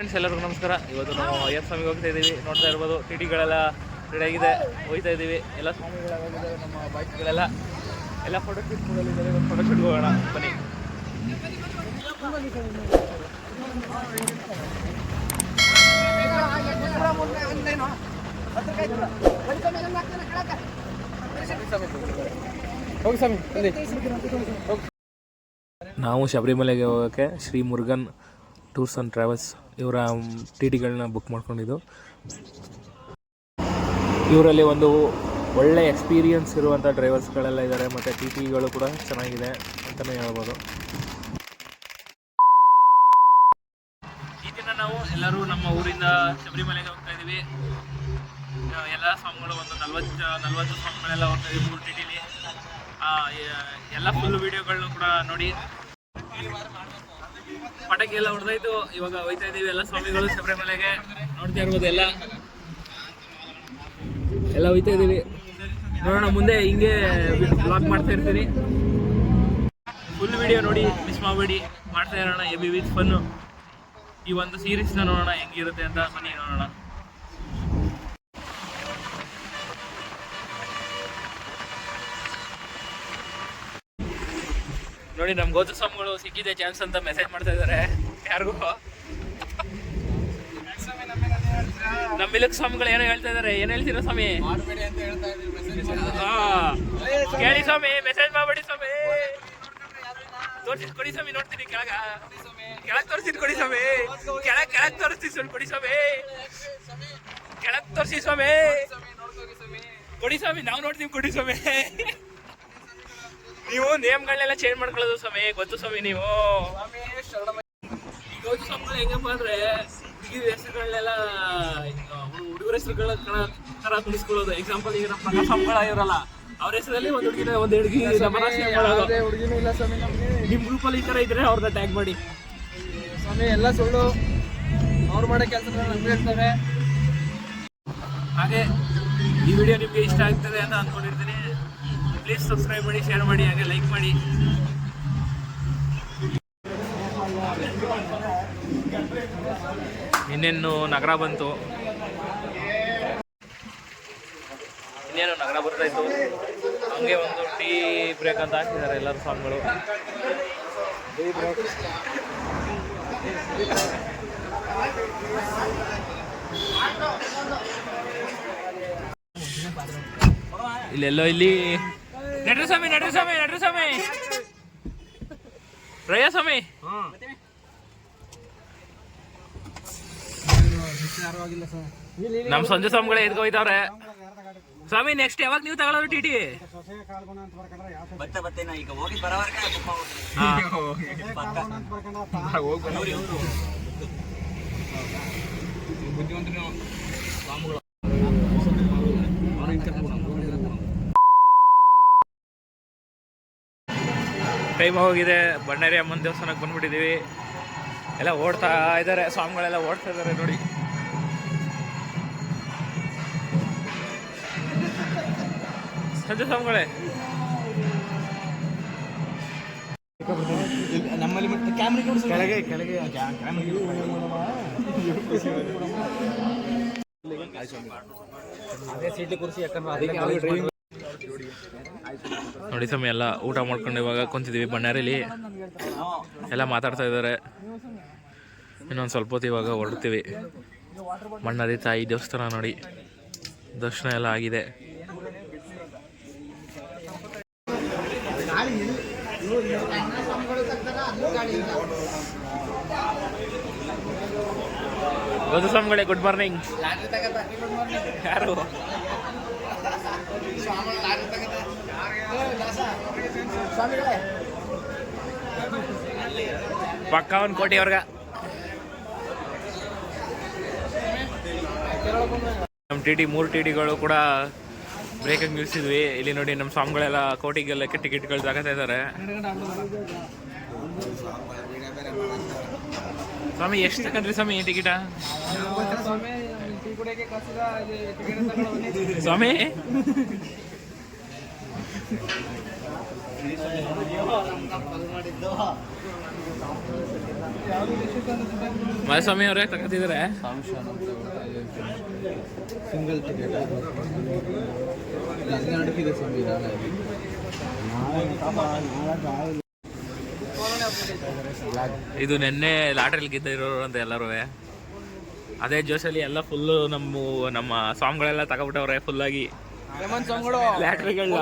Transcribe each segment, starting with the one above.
Friends ಎಲ್ಲರಿಗೂ ನಮಸ್ಕಾರ. ಇವತ್ತು ನಾವು ಅಯ್ಯಪ್ಪ ಸ್ವಾಮಿಗೆ ಹೋಗ್ತಾ ಇದ್ದೀವಿ. ನೋಡ್ತಾ ಇರ್ಬೋದು ಟಿಟಿಗಳೆಲ್ಲ ರೆಡಿಯಾಗಿದೆ, ಹೋಗ್ತಾ ಇದ್ದೀವಿ. ಎಲ್ಲ ಸ್ವಾಮಿಗಳಾಗಿದ್ದಾರೆ, ನಮ್ಮ ಬೈಕ್ಗಳೆಲ್ಲ ಎಲ್ಲ ಫೋಟೋಶೂಟ್ಗಳಿದ್ದಾರೆ. ಒಂದು ಫೋಟೋಶೂಟ್ಗೆ ಹೋಗೋಣ ಬನ್ನಿ. ನಾವು ಶಬರಿಮಲೆಗೆ ಹೋಗೋಕ್ಕೆ Shri Murugan tours and travels ಇವರ ಟಿಟಿಗಳನ್ನ ಬುಕ್ ಮಾಡ್ಕೊಂಡಿದ್ದು. ಇವರಲ್ಲಿ ಒಂದು ಒಳ್ಳೆ ಎಕ್ಸ್ಪೀರಿಯನ್ಸ್ ಇರುವಂಥ ಡ್ರೈವರ್ಸ್ಗಳೆಲ್ಲ ಇದ್ದಾರೆ, ಮತ್ತು ಟಿಟಿಗಳು ಕೂಡ ಚೆನ್ನಾಗಿದೆ ಅಂತಲೇ ಹೇಳ್ಬೋದು. ಈ ದಿನ ನಾವು ಎಲ್ಲರೂ ನಮ್ಮ ಊರಿಂದ ಶಬರಿಮಲೆಗೆ ಹೋಗ್ತಾ ಇದ್ದೀವಿ. ಎಲ್ಲ ಸ್ವಾಮಿಗಳು ಒಂದು 40 ಸ್ವಾಮಿಗಳೆಲ್ಲ ಹೋಗ್ತಾ ಇದ್ದೀವಿ 3 ಟಿಟಿಲಿ. ಎಲ್ಲ ಫುಲ್ ವೀಡಿಯೋಗಳನ್ನೂ ಕೂಡ ನೋಡಿ. ಪಟಾಕಿ ಎಲ್ಲ ಹೊಡೆದಾಯ್ತು, ಇವಾಗ ಹೋಗ್ತಾ ಇದ್ದೀವಿ ಎಲ್ಲ ಸ್ವಾಮಿಗಳು ಶಬರಿಮಲೆಗೆ. ನೋಡ್ತಾ ಇರ್ಬೋದು ಎಲ್ಲ ಹೋಗ್ತಾ ಇದ್ದೀವಿ. ನೋಡೋಣ ಮುಂದೆ ಹಿಂಗೆ ಬ್ಲಾಗ್ ಮಾಡ್ತಾ ಇರ್ತೀನಿ. ಫುಲ್ ವಿಡಿಯೋ ನೋಡಿ, ಮಿಸ್ ಮಾಡಬೇಡಿ. ಮಾಡ್ತಾ ಇರೋಣ ಎಬಿ ವಿತ್ ಫನ್ನು. ಈ ಒಂದು ಸೀರೀಸ್ನ ನೋಡೋಣ ಹೆಂಗಿರುತ್ತೆ ಅಂತ. ಬನ್ನಿ ನೋಡೋಣ. ನೋಡಿ ನಮ್ಮ ಗೋತ್ರ ಸ್ವಾಮಿಗಳು ಸಿಕ್ಕಿದೆ ಚಾನ್ಸ್ ಅಂತ ಮೆಸೇಜ್ ಮಾಡ್ತಾ ಇದ್ದಾರೆ ಯಾರಿಗೂ. ನಮ್ಮ ಮಿಲಕ್ ಸ್ವಾಮಿಗಳು ಏನೋ ಹೇಳ್ತಾ ಇದ್ದಾರೆ. ಏನು ಹೇಳ್ತೀರಾ ಸ್ವಾಮಿ? ಕೇಳಿ ಸ್ವಾಮಿ, ಮೆಸೇಜ್ ಮಾಡಬೇಡಿ ಸ್ವಾಮಿ. ತೋರಿಸಿ ಕೊಡಿ ಸ್ವಾಮಿ, ನೋಡ್ತೀನಿ ಕೆಳಗೆ ತೋರಿಸ್ತೀನಿ ಕೊಡಿ ಸ್ವಾಮಿ. ಕೆಳಗೆ ತೋರಿಸ್ತೀನಿ ಸ್ವಲ್ಪ ಕೊಡಿ ಸ್ವಾಮಿ. ಕೆಳಗೆ ತೋರಿಸಿ ಸ್ವಾಮಿ, ಕೊಡಿ ಸ್ವಾಮಿ, ನಾವು ನೋಡ್ತೀವಿ ಕೊಡಿ ಸ್ವಾಮಿ. ನೀವು ನೇಮ್ಗಳನ್ನೆಲ್ಲ ಚೇಂಜ್ ಮಾಡ್ಕೊಳ್ಳೋದು ಸ್ವಾಮಿ, ಗೊತ್ತು ಸ್ವಾಮಿ. ನೀವು ಗೌತು ಸ್ವಾಮಿಗಳು ಹೆಂಗಪ್ಪ ಅಂದ್ರೆ ಹುಡುಗಿರ ಹೆಸರುಗಳನ್ನೆಲ್ಲ ಹುಡುಗರ ಹೆಸರುಗಳ ತರ ತುಳಿಸ್ಕೊಳ್ಳೋದು. ಎಕ್ಸಾಂಪಲ್ ಈಗ ನಮ್ಮ ಪ್ರಕಾಶ್ ಸ್ವಾಮಿಗಳ ಇರಲ್ಲ, ಅವ್ರ ಹೆಸರಲ್ಲಿ ಒಂದು ಹುಡುಗಿನ ಒಂದು ಹುಡುಗಿ ಹುಡುಗಿನೂ ಇಲ್ಲ ಸ್ವಾಮಿ. ನಿಮ್ಮ ಗ್ರೂಪಲ್ಲಿ ಈ ಥರ ಇದ್ರೆ ಅವ್ರನ್ನ ಟ್ಯಾಗ್ ಮಾಡಿ ಸ್ವಾಮಿ. ಎಲ್ಲ ಸುಳ್ಳು, ಅವ್ರು ಮಾಡೋ ಕೆಲಸಗಳನ್ನ ನಮ್ಗೆ ಹೇಳ್ತಾರೆ. ಹಾಗೆ ಈ ವಿಡಿಯೋ ನಿಮಗೆ ಇಷ್ಟ ಆಗ್ತದೆ ಅಂತ ಅಂದ್ಕೊಂಡಿರ್ತೀನಿ. ಪ್ಲೀಸ್ ಸಬ್ಸ್ಕ್ರೈಬ್ ಮಾಡಿ, ಶೇರ್ ಮಾಡಿ, ಹಾಗೆ ಲೈಕ್ ಮಾಡಿ. ಇನ್ನೇನು ನಗರ ಬಂತು, ಇನ್ನೇನು ನಗರ ಬರ್ತಾಯಿತ್ತು. ಹಂಗೆ ಒಂದು ಟೀ ಬ್ರೇಕ್ ಅಂತ ಹಾಕಿದ್ದಾರೆ ಎಲ್ಲರೂ ಸ್ವಾಮಿಗಳು. ಇಲ್ಲೆಲ್ಲೋ ಇಲ್ಲಿ ನಡ್ರಿ ಸ್ವಾಮಿ ರಯ್ಯ ಸ್ವಾಮಿ. ನಮ್ಮ ಸಂಜೆ ಸ್ವಾಮಿಗಳೇ ಎದ್ಕೋಯ್ತವ್ರೆ ಸ್ವಾಮಿ. ನೆಕ್ಸ್ಟ್ ಯಾವಾಗ ನೀವು ತಗೊಳ್ಳೋರು ಟಿಟಿ? ಟೈಮ್ ಹೋಗಿದೆ. ಬಣ್ಣಾರಿ ಅಮ್ಮನ ದೇವಸ್ಥಾನಕ್ಕೆ ಬಂದ್ಬಿಟ್ಟಿದ್ದೀವಿ. ಎಲ್ಲ ಓಡ್ತಾ ಇದ್ದಾರೆ ಸ್ವಾಮಿಗಳೆಲ್ಲ, ಓಡ್ತಾ ಇದ್ದಾರೆ ನೋಡಿ. ಸಂಜೆ ಸ್ವಾಮಿಗಳೇ ನಮ್ಮಲ್ಲಿ ಕೆಳಗೆ ನೋಡಿ ಸ್ವಾಮಿ. ಎಲ್ಲ ಊಟ ಮಾಡ್ಕೊಂಡು ಇವಾಗ ಕುಂತಿದ್ದೀವಿ ಬಣ್ಣಾರಿಲಿ. ಎಲ್ಲ ಮಾತಾಡ್ತಾ ಇದ್ದಾರೆ. ಇನ್ನೊಂದು ಸ್ವಲ್ಪ ಹೊತ್ತು ಇವಾಗ ಹೊರಡ್ತೀವಿ. ಬಣ್ಣಾರಿ ತಾಯಿ ದೇವಸ್ಥಾನ ನೋಡಿ, ದರ್ಶನ ಎಲ್ಲ ಆಗಿದೆ. ಗೌತು ಸ್ವಾಮಿಗಳೇ ಗುಡ್ ಮಾರ್ನಿಂಗ್. ಯಾರು ಪಕ್ಕ ಒಂದು ಕೋಟಿ ಅವ್ರಗ. ನಮ್ಮ ಟಿಟಿ 3 ಟಿಟಿಗಳು ಕೂಡ ಬ್ರೇಕಿಂಗ್ ನಿಲ್ಸಿದ್ವಿ. ಇಲ್ಲಿ ನೋಡಿ ನಮ್ಮ ಸ್ವಾಮಿಗಳೆಲ್ಲ ಕೋಟಿಗೆಲ್ಲ ಟಿಕೆಟ್ಗಳು ತಗೋತಾ ಇದ್ದಾರೆ. ಸ್ವಾಮಿ ಎಷ್ಟು ತಗೊಂಡ್ರಿ ಸ್ವಾಮಿ ಟಿಕೆಟ? ಸ್ವಾಮಿ ಮಹಾಸ್ವಾಮಿ ಅವರೇ ತಗೋತಿದ್ದಾರೆ ಸಿಂಗಲ್ ಟಿಕೆಟ್ 12 ಸ್ವಾಮಿ ಇದು ನಿನ್ನೆ ಲಾಟ್ರಿಲಿ ಗೆದ್ದಿರೋರು ಅಂತ ಎಲ್ಲರೂ ಅದೇ ಜೋಶಲ್ಲಿ ಎಲ್ಲ ಫುಲ್ಲು ನಮ್ಮ ಸಾಂಗ್ಗಳೆಲ್ಲ ತಗೊಬಿಟ್ಟವ್ರೆ ಫುಲ್ಲಾಗಿ ಲ್ಯಾಟ್ರಿಗಳನ್ನ.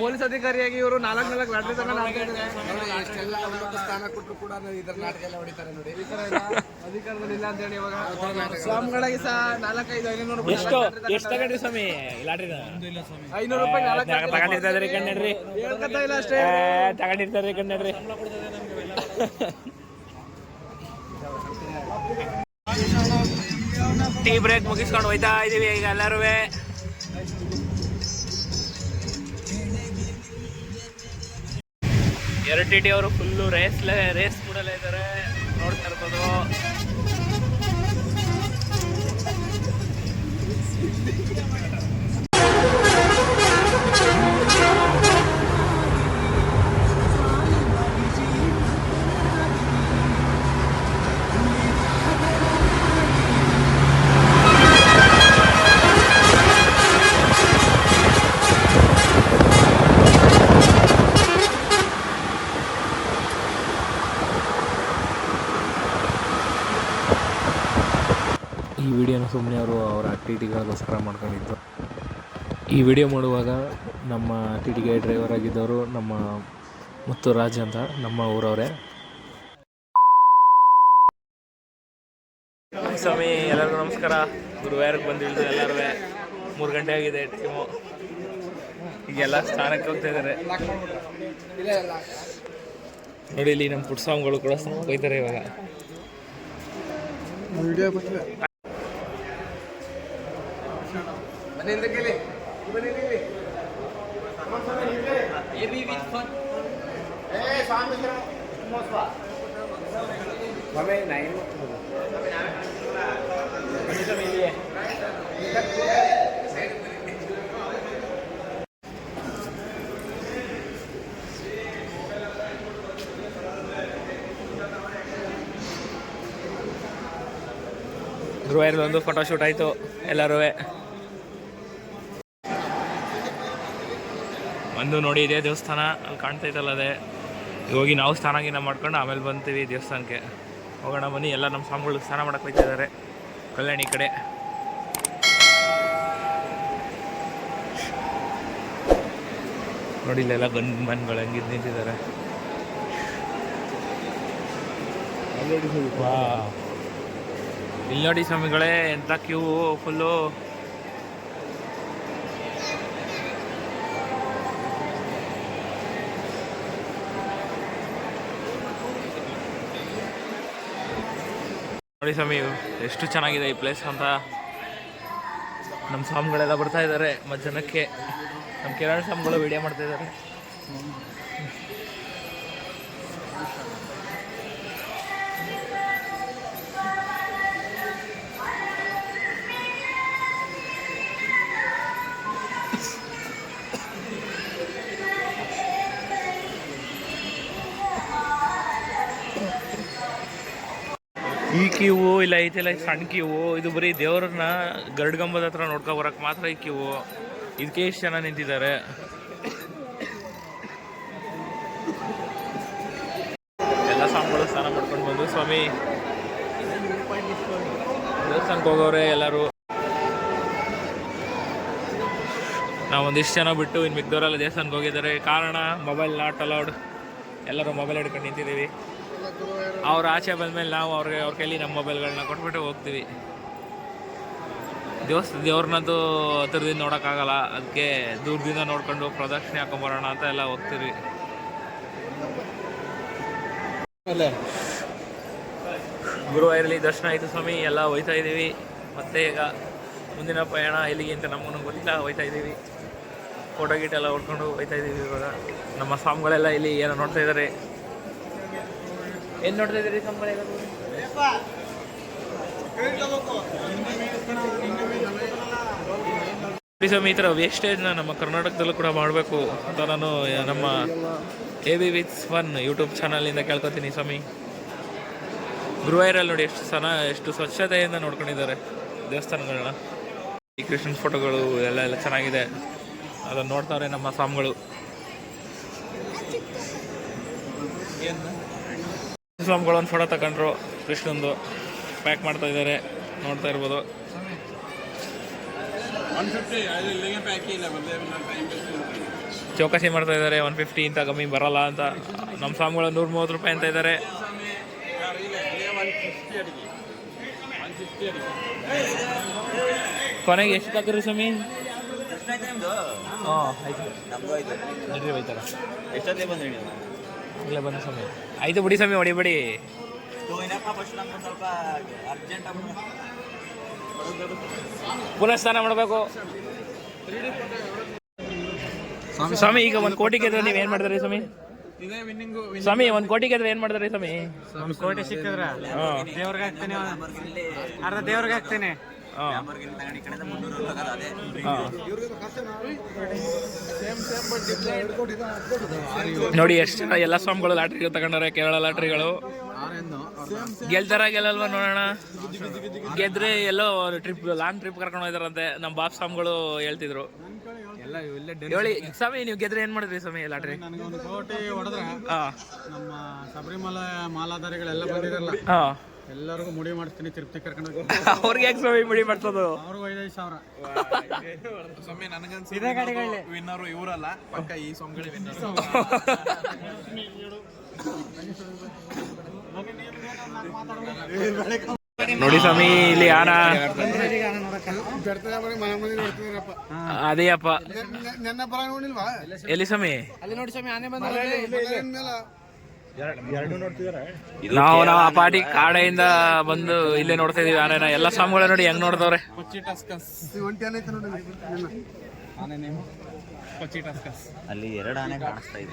ಪೊಲೀಸ್ ಅಧಿಕಾರಿಯಾಗಿ ಇವರು 4 ಲಾಟ್ರಿ ಸ್ಥಾನ ಕೊಟ್ಟರು ಕೂಡ ಇದರ ನಾಟಕ ಎಲ್ಲ ಹೊಡಿತಾರೆ ನೋಡಿ. ಅಧಿಕಾರದಲ್ಲಿ ಇಲ್ಲ ಅಂತ ಹೇಳಿ ಇವಾಗ ಸ್ವಾಮಿಗಳಿಗೆ ಸಹ 400-500 ಎಷ್ಟು ತಗೊಂಡ್ರಿ ಸ್ವಾಮಿ ಲಾಟ್ರಿನ? 500 ರೂಪಾಯಿ ತಗೊಂಡಿರ್ತಾರೆ ಕಣ್ಣಡ್ರಿ, ಹೇಳ್ಕೊತಾ ಇಲ್ಲ ಅಷ್ಟೇ, ತಗೊಂಡಿರ್ತಾರೆ ಕಣ್ಣಡ್ರಿ. ಟೀ ಬ್ರೇಕ್ ಮುಗಿಸ್ಕೊಂಡು ಹೋಯ್ತಾ ಇದೀವಿ ಈಗ ಎಲ್ಲರೂ. ಎರಡು ಟಿ ಅವರು ಫುಲ್ಲು ರೇಸ್ ಕೂಡಲೇ ಇದ್ದಾರೆ, ನೋಡ್ತಾ ಇರ್ಬೋದು. ಈ ವಿಡಿಯೋನ ಸುಮ್ಮನೆ ಅವರ ಟಿಟಿಗಳಿಗೋಸ್ಕರ ಮಾಡ್ಕೊಂಡಿದ್ದು. ಈ ವಿಡಿಯೋ ಮಾಡುವಾಗ ನಮ್ಮ ಟಿಟಿಗೆ ಡ್ರೈವರ್ ಆಗಿದ್ದವರು ನಮ್ಮ ಮುತ್ತುರಾಜ್ ಅಂತ, ನಮ್ಮ ಊರವರೇ. ಸ್ವಾಮಿ ಎಲ್ಲರಿಗೂ ನಮಸ್ಕಾರ. ಗುರುವಾರಕ್ಕೆ ಬಂದಿಳಿದು ಎಲ್ಲರೂ 3 ಗಂಟೆ ಆಗಿದೆ ಟೈಮು. ಈಗೆಲ್ಲ ಸ್ನಾನಕ್ಕೆ ಹೋಗ್ತಾ ಇದ್ದಾರೆ ನೋಡಿ. ಇಲ್ಲಿ ನಮ್ಮ ಪುಟ್ಟ ಸ್ವಾಮಿಗಳು ಕೂಡ ಸ್ನಾನಕ್ಕೆ ಹೋಗ್ತಾರೆ ಇವಾಗ. ಗುರುವಾರದ ಒಂದು ಫೋಟೋಶೂಟ್ ಆಯಿತು ಎಲ್ಲರೂ. ಒಂದು ನೋಡಿ ಇದೇ ದೇವಸ್ಥಾನ ಅಲ್ಲಿ ಕಾಣ್ತೈತಲ್ಲ, ಅದೇ ಹೋಗಿ ನಾವು ಸ್ನಾನ ಮಾಡ್ಕೊಂಡು ಆಮೇಲೆ ಬಂತೀವಿ ದೇವಸ್ಥಾನಕ್ಕೆ. ಹೋಗೋಣ ಬನ್ನಿ. ಎಲ್ಲ ನಮ್ಮ ಸ್ವಾಮಿಗಳು ಸ್ನಾನ ಮಾಡಕ್ಕೆ ಹೋಗ್ತಿದ್ದಾರೆ ಕಲ್ಯಾಣಿ ಕಡೆ. ನೋಡಿ ಇಲ್ಲೆಲ್ಲ ಗಂಡು ಮನ್ಗಳು ಹಂಗಿದ್ದು ನಿಂತಿದ್ದಾರೆ. ಇಲ್ಲಿ ನೋಡಿ ಸ್ವಾಮಿಗಳೇ, ಎಂಥ ಕ್ಯೂ ಫುಲ್ಲು. ನೋಡಿ ಸ್ವಾಮಿ ಎಷ್ಟು ಚೆನ್ನಾಗಿದೆ ಈ ಪ್ಲೇಸ್ ಅಂತ. ನಮ್ಮ ಸ್ವಾಮಿಗಳೆಲ್ಲ ಬರ್ತಾ ಇದ್ದಾರೆ ಮಧ್ಯಾಹ್ನಕ್ಕೆ. ನಮ್ಮ ಕಿರಣ್ ಸ್ವಾಮಿಗಳು ವಿಡಿಯೋ ಮಾಡ್ತಾ ಇದ್ದಾರೆ. ಈ ಕ್ಯೂವು ಇಲ್ಲ ಐತೆಲ್ಲ ಸಣ್ಣ ಕ್ಯೂವು, ಇದು ಬರೀ ದೇವ್ರನ್ನ ಗರುಡ್ಗಂಬದ ಹತ್ರ ನೋಡ್ಕೊ ಬರಕ್ಕೆ ಮಾತ್ರ ಈ ಕ್ಯೂವು. ಇದಕ್ಕೆ ಎಷ್ಟು ಜನ ನಿಂತಿದ್ದಾರೆ. ಎಲ್ಲ ಸ್ವಾಮಿಗಳು ಸ್ನಾನ ಮಾಡ್ಕೊಂಡು ಬಂದು ಸ್ವಾಮಿ ದೇವಸ್ಥಾನಕ್ಕೆ ಹೋಗೋರೆ ಎಲ್ಲರೂ. ನಾವು ಒಂದಿಷ್ಟು ಜನ ಬಿಟ್ಟು ಇನ್ನು ಮಿಕ್ದವರೆಲ್ಲ ದೇವಸ್ಥಾನಕ್ಕೆ ಹೋಗಿದ್ದಾರೆ. ಕಾರಣ ಮೊಬೈಲ್ ನಾಟ್ ಅಲೌಡ್. ಎಲ್ಲರೂ ಮೊಬೈಲ್ ಹಿಡ್ಕೊಂಡು ನಿಂತಿದ್ದೀವಿ. ಅವ್ರು ಆಚೆ ಬಂದಮೇಲೆ ನಾವು ಅವ್ರ ಕೈಲಿ ನಮ್ಮ ಮೊಬೈಲ್ಗಳನ್ನ ಕೊಟ್ಬಿಟ್ಟು ಹೋಗ್ತೀವಿ. ದೇವ್ರನ್ನಂತೂ ಹತ್ರದಿಂದ ನೋಡೋಕ್ಕಾಗಲ್ಲ, ಅದಕ್ಕೆ ದೂರದಿಂದ ನೋಡ್ಕೊಂಡು ಪ್ರದಕ್ಷಿಣೆ ಹಾಕೊಂಬರೋಣ ಅಂತ ಎಲ್ಲ ಹೋಗ್ತೀವಿ. ಗುರುವಾರಲ್ಲಿ ದರ್ಶನ ಆಯಿತು ಸ್ವಾಮಿ, ಎಲ್ಲ ಹೋಯ್ತಾ ಇದ್ದೀವಿ. ಮತ್ತೆ ಈಗ ಮುಂದಿನ ಪ್ರಯಾಣ ಎಲ್ಲಿಗೆ ಅಂತ ನಮಗೂ ಗೊತ್ತಿಲ್ಲ, ಹೋಯ್ತಾ ಇದ್ದೀವಿ. ಫೋಟೋ ಗೀಟೆಲ್ಲ ಹೊಡ್ಕೊಂಡು ಹೋಯ್ತಾ ಇದ್ದೀವಿ. ಇವಾಗ ನಮ್ಮ ಸ್ವಾಮಿಗಳೆಲ್ಲ ಇಲ್ಲಿ ಏನೋ ನೋಡ್ತಾ ಇದ್ದಾರೆ. ಏನು ನೋಡ್ತಾ ಇದ್ದೀರಿ ಸ್ವಾಮಿಗಳೆಲ್ಲ? ಸ್ವಾಮಿ ಈ ಥರ ವೇಸ್ಟೇಜ್ನ ನಮ್ಮ ಕರ್ನಾಟಕದಲ್ಲೂ ಕೂಡ ಮಾಡಬೇಕು ಅಂತ ನಾನು ನಮ್ಮ AB with Fun ಯೂಟ್ಯೂಬ್ ಚಾನಲಿಂದ ಕೇಳ್ಕೊತೀನಿ ಸ್ವಾಮಿ. ಗುರುವಾಯೂರಲ್ಲಿ ನೋಡಿ ಎಷ್ಟು ಸ್ವಚ್ಛತೆಯಿಂದ ನೋಡ್ಕೊಂಡಿದ್ದಾರೆ ದೇವಸ್ಥಾನಗಳನ್ನ. ಈ ಕೃಷ್ಣನ ಫೋಟೋಗಳು ಎಲ್ಲ ಚೆನ್ನಾಗಿದೆ, ಅದನ್ನು ನೋಡ್ತಾರೆ ನಮ್ಮ ಸ್ವಾಮಿಗಳು. ಸ್ವಾಮಿಗಳು ಒಂದು ಫೋಟೋ ತಗೊಂಡ್ರು, ಕೃಷ್ಣಂದು ಪ್ಯಾಕ್ ಮಾಡ್ತಾ ಇದ್ದಾರೆ, ನೋಡ್ತಾ ಇರ್ಬೋದು. ಚೌಕಾಸಿ ಮಾಡ್ತಾ ಇದ್ದಾರೆ, 150 ಇಂತ ಕಮ್ಮಿ ಬರಲ್ಲ ಅಂತ. ನಮ್ಮ ಸ್ವಾಮಿಗಳು 130 ರೂಪಾಯಿ ಅಂತ ಇದ್ದಾರೆ. ಕೊನೆಗೆ ಎಷ್ಟು ಹಾಕಿರಿ ಸ್ವಾಮಿ? ಹಾಂ ಆಯ್ತು, ನಡ್ರಿ ಹೋಯ್ತಾರ. ಎಷ್ಟೊತ್ತಿಗೆ ಬಂದ್ರಿ ನೀವು? ಇಲ್ಲ ಬಂದ ಸ್ವಾಮಿ. ಆಯ್ತು ಬಿಡಿ ಸ್ವಾಮಿ, ಹೊಡಿಬೇಡಿ. ಸ್ವಲ್ಪ ಅರ್ಜೆಂಟ್ ಪುನಃ ಸ್ನಾನ ಮಾಡಬೇಕು ಸ್ವಾಮಿ. ಈಗ 1 ಕೋಟಿ ಗೆದ್ರೆ ನೀವು ಏನು ಮಾಡ್ತೀರಿ ಸ್ವಾಮಿ? ಸ್ವಾಮಿ 1 ಕೋಟಿ ಗೆದ್ರೆ ಏನು ಮಾಡ್ತಾರೆ ಸ್ವಾಮಿ? 1 ಕೋಟಿ ಸಿಕ್ಕಿದ್ರ ದೇವ್ರಿಗೆ ಹಾಕ್ತೇನೆ, ಅರ್ಧ ದೇವ್ರಿಗೆ ಹಾಕ್ತೇನೆ. ನೋಡಿ ಎಷ್ಟು ಜನ ಎಲ್ಲ ಸ್ವಾಮಿಗಳು ಲಾಟ್ರಿ ತಗೊಂಡಾರೆ, ಕೇರಳ ಲಾಟ್ರಿಗಳು. ಗೆಲ್ತಾರ ಗೆಲ್ಲಲ್ವಾ ನೋಡೋಣ. ಗೆದ್ರೆ ಎಲ್ಲೋ ಲಾಂಗ್ ಟ್ರಿಪ್ ಕರ್ಕೊಂಡು ಹೋಯ್ತಾರಂತೆ ನಮ್ಮ ಬಾಪ್ ಸ್ವಾಮಿಗಳು ಹೇಳ್ತಿದ್ರು. ಹೇಳಿ ಸ್ವಾಮಿ, ನೀವು ಗೆದ್ರೆ ಏನ್ ಮಾಡಿದ್ರಿ ಸ್ವಾಮಿ ಲಾಟ್ರಿ? ನನಗೆ 1 ಕೋಟಿ ಹೊಡೆದ್ರ ನಮ್ಮ ಶಬರಿಮಲೆ ಮಾಲಾಧಾರಿಗಳೆಲ್ಲ ಬಂದಿರಲ್ಲ, ಎಲ್ಲರಿಗೂ ಮುಡಿ ಮಾಡಿಸ್ತೀನಿ, ತಿರುಪತಿ ಕರ್ಕೊಂಡು ಹೋಗಿ. ಅವ್ರಿಗೆ ಯಾಕೆ ಸ್ವಾಮಿ ಮುಡಿ ಮಾಡ್ಸೋದು? ಅವ್ರಿಗೂ 5,000. ಸ್ವಾಮಿ ನನಗನ್ಸಿ ವಿನ್ನರು ಇವರಲ್ಲ, ಪಕ್ಕ ಈ ಸ್ವಾಮಿಗಳೇ ವಿನ್ನರ್. ನೋಡಿ ಸ್ವಾಮಿ, ಇಲ್ಲಿ ಆನ ಅದೇ ಅಪ್ಪ. ಎಲ್ಲಿ ಸ್ವಾಮಿ? ಅಲ್ಲಿ ನೋಡಿ ಸ್ವಾಮಿ, ಆನೆ ಬಂದ. ನಾವು ಆ ಪಾಟಿ ಕಾಡೆಯಿಂದ ಬಂದು ಇಲ್ಲೇ ನೋಡ್ತಾ ಇದೀವಿ ಆನೆನ. ಎಲ್ಲ ಸ್ವಾಮಿಗಳು ನೋಡಿ ಹೆಂಗ್ ನೋಡ್ದವ್ರೆ. ಅಲ್ಲಿ 2 ಆನೆ ಕಾಣಿಸ್ತಾ ಇದೆ.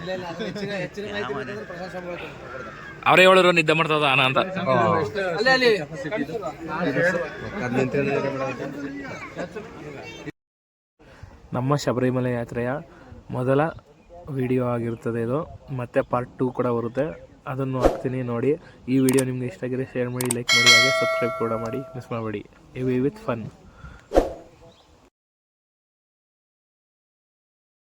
ಅವರೇ ಹೇಳಿದ್ರು ನಿದ್ದೆ ಮಾಡ್ತದ ಆನ ಅಂತ. ನಮ್ಮ ಶಬರಿಮಲೆ ಯಾತ್ರೆಯ ಮೊದಲ ವಿಡಿಯೋ ಆಗಿರ್ತದೆ ಇದು. ಮತ್ತೆ ಪಾರ್ಟ್ 2 ಕೂಡ ಬರುತ್ತೆ, ಅದನ್ನು ಹಾಕ್ತೀನಿ ನೋಡಿ. ಈ ವಿಡಿಯೋ ನಿಮ್ಗೆ ಇಷ್ಟ ಆಗಿದ್ರೆ ಶೇರ್ ಮಾಡಿ, ಲೈಕ್ ಮಾಡಿ, ಹಾಗೆ ಸಬ್ಸ್ಕ್ರೈಬ್ ಕೂಡ ಮಾಡಿ. ಮಿಸ್ ಮಾಡಬೇಡಿ. EV with fun.